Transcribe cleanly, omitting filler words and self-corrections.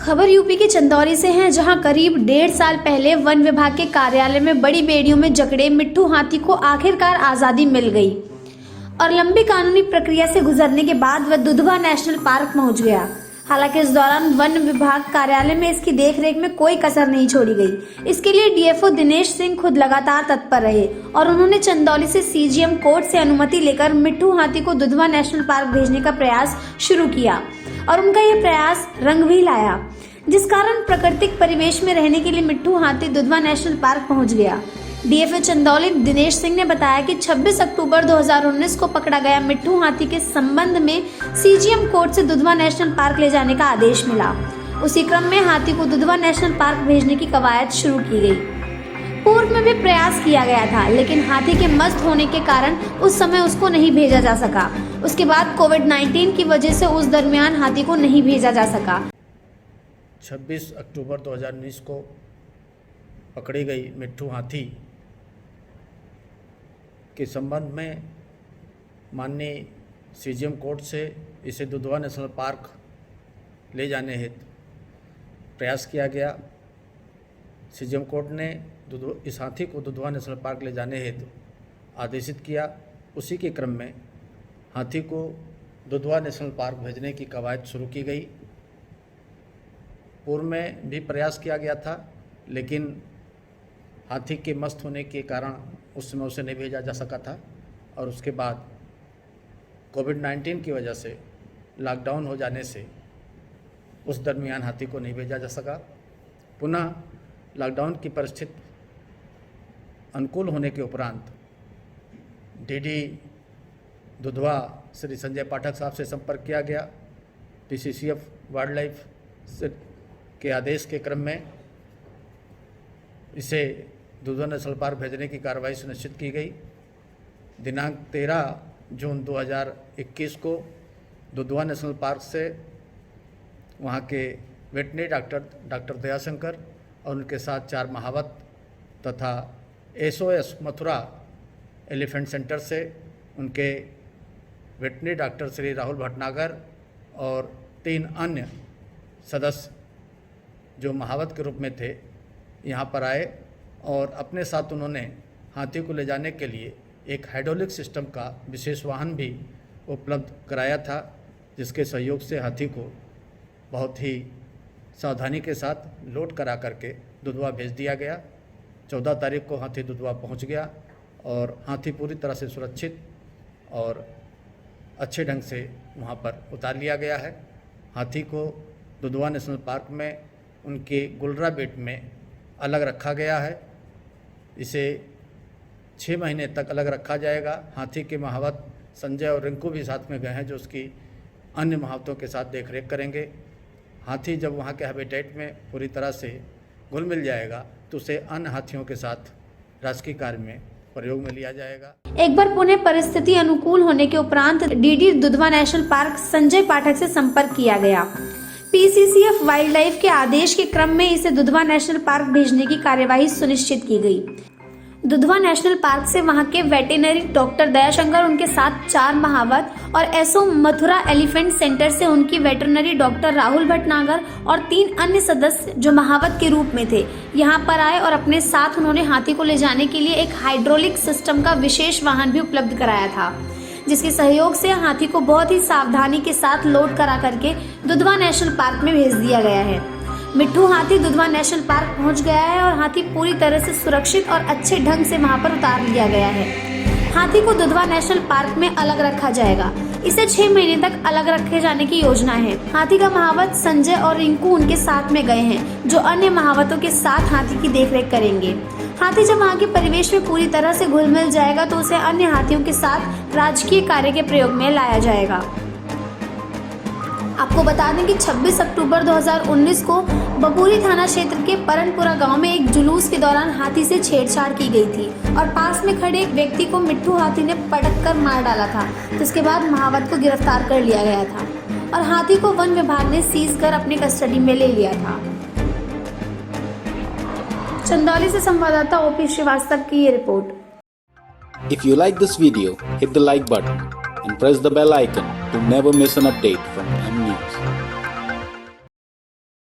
खबर यूपी के चंदौली से है, जहां करीब 1.5 साल पहले वन विभाग के कार्यालय में बड़ी बेड़ियों में जकड़े मिट्ठू हाथी को आखिरकार आजादी मिल गई और लंबी कानूनी प्रक्रिया से गुजरने के बाद वह दुधवा नेशनल पार्क पहुंच गया। हालांकि इस दौरान वन विभाग कार्यालय में इसकी देखरेख में कोई कसर नहीं छोड़ी गई। इसके लिए डीएफओ दिनेश सिंह खुद लगातार तत्पर रहे और उन्होंने चंदौली से सीजीएम कोर्ट से अनुमति लेकर मिट्ठू हाथी को दुधवा नेशनल पार्क भेजने का प्रयास शुरू किया और उनका यह प्रयास रंग भी लाया, जिस कारण प्राकृतिक परिवेश में रहने के लिए मिट्ठू हाथी दुधवा नेशनल पार्क पहुंच गया। डीएफओ चंदौली दिनेश सिंह ने बताया कि 26 अक्टूबर 2019 को पकड़ा गया मिट्ठू हाथी के संबंध में सीजीएम कोर्ट से दुधवा नेशनल पार्क ले जाने का आदेश मिला। उसी क्रम में हाथी को दुधवा नेशनल पार्क भेजने की कवायद शुरू की गई। पूर्व में भी प्रयास किया गया था, लेकिन हाथी के मस्त होने के कारण उस समय उसको नहीं भेजा जा सका। उसके बाद कोविड-19 की वजह से उस दरमियान हाथी को नहीं भेजा जा सका। 26 अक्टूबर 2019 को पकड़ी गई मिट्ठू हाथी के संबंध में माननीय सीजीएम कोर्ट से इसे दुधवा नेशनल पार्क ले जाने हेतु प्रयास किया गया। सीजीएम कोर्ट ने इस हाथी को दुधवा नेशनल पार्क ले जाने हेतु आदेशित किया। उसी के क्रम में हाथी को दुधवा नेशनल पार्क भेजने की कवायद शुरू की गई। पूर्व में भी प्रयास किया गया था, लेकिन हाथी के मस्त होने के कारण उस समय उसे नहीं भेजा जा सका था और उसके बाद कोविड-19 की वजह से लॉकडाउन हो जाने से उस दरमियान हाथी को नहीं भेजा जा सका। पुनः लॉकडाउन की परिस्थिति अनुकूल होने के उपरांत डीडी दुधवा श्री संजय पाठक साहब से संपर्क किया गया। पीसीसीएफ वाइल्ड लाइफ के आदेश के क्रम में इसे दुधवा नेशनल पार्क भेजने की कार्रवाई सुनिश्चित की गई। दिनांक 13 जून 2021 को दुधवा नेशनल पार्क से वहाँ के वेटनरी डॉक्टर दयाशंकर और उनके साथ 4 महावत तथा एसओएस मथुरा एलिफेंट सेंटर से उनके वेटनरी डॉक्टर श्री राहुल भटनागर और 3 अन्य सदस्य जो महावत के रूप में थे यहाँ पर आए और अपने साथ उन्होंने हाथी को ले जाने के लिए एक हाइड्रोलिक सिस्टम का विशेष वाहन भी उपलब्ध कराया था, जिसके सहयोग से हाथी को बहुत ही सावधानी के साथ लोड करा करके दुधवा भेज दिया गया। 14 तारीख को हाथी दुधवा पहुंच गया और हाथी पूरी तरह से सुरक्षित और अच्छे ढंग से वहां पर उतार लिया गया है। हाथी को दुधवा नेशनल पार्क में उनके गुलरा बेट में अलग रखा गया है। इसे 6 महीने तक अलग रखा जाएगा। हाथी के महावत संजय और रिंकू भी साथ में गए हैं, जो उसकी अन्य महावतों के साथ देखरेख करेंगे। हाथी जब वहाँ के हैबिटेट में पूरी तरह से घुल मिल जाएगा तो उसे अन्य हाथियों के साथ राजकीय कार्य में प्रयोग में लिया जाएगा। एक बार पुनः परिस्थिति अनुकूल होने के उपरांत DD Dudhwa national park Sanjay Pathak से संपर्क किया गया। पीसीसीएफ वाइल्ड लाइफ के आदेश के क्रम में इसे दुधवा नेशनल पार्क भेजने की कार्यवाही सुनिश्चित की गई। दुधवा नेशनल पार्क से वहां के वेटरनरी डॉक्टर दयाशंकर, उनके साथ 4 महावत और एसओ मथुरा एलिफेंट सेंटर से उनकी वेटरनरी डॉक्टर राहुल भटनागर और 3 अन्य सदस्य जो महावत के रूप में थे यहां पर आए और अपने साथ उन्होंने हाथी को ले जाने के लिए एक हाइड्रोलिक सिस्टम का विशेष वाहन भी उपलब्ध कराया था, जिसके सहयोग से हाथी को बहुत ही सावधानी के साथ लोड करा करके दुधवा नेशनल पार्क में भेज दिया गया है। मिट्ठू हाथी दुधवा नेशनल पार्क पहुंच गया है और हाथी पूरी तरह से सुरक्षित और अच्छे ढंग से वहां पर उतार लिया गया है। हाथी को दुधवा नेशनल पार्क में अलग रखा जाएगा। इसे 6 महीने तक अलग रखे जाने की योजना है। हाथी का महावत संजय और रिंकू उनके साथ में गए हैं, जो अन्य महावतों के साथ हाथी की देखरेख करेंगे। हाथी जब वहाँ के परिवेश में पूरी तरह से घुल मिल जाएगा तो उसे अन्य हाथियों के साथ राजकीय कार्य के प्रयोग में लाया जाएगा। आपको बता दें कि 26 अक्टूबर 2019 को बबूरी थाना क्षेत्र के परनपुरा गांव में एक जुलूस के दौरान हाथी से छेड़छाड़ की गई थी और पास में खड़े एक व्यक्ति को मिट्ठू हाथी ने पटक कर मार डाला था, जिसके बाद महावत को गिरफ्तार कर लिया गया था और हाथी को वन विभाग ने सीज कर अपनी कस्टडी में ले लिया था। चंदौली से संवाददाता ओपी श्रीवास्तव की ये report. If you like this video, hit the like button and press the bell icon to never miss an update from M News.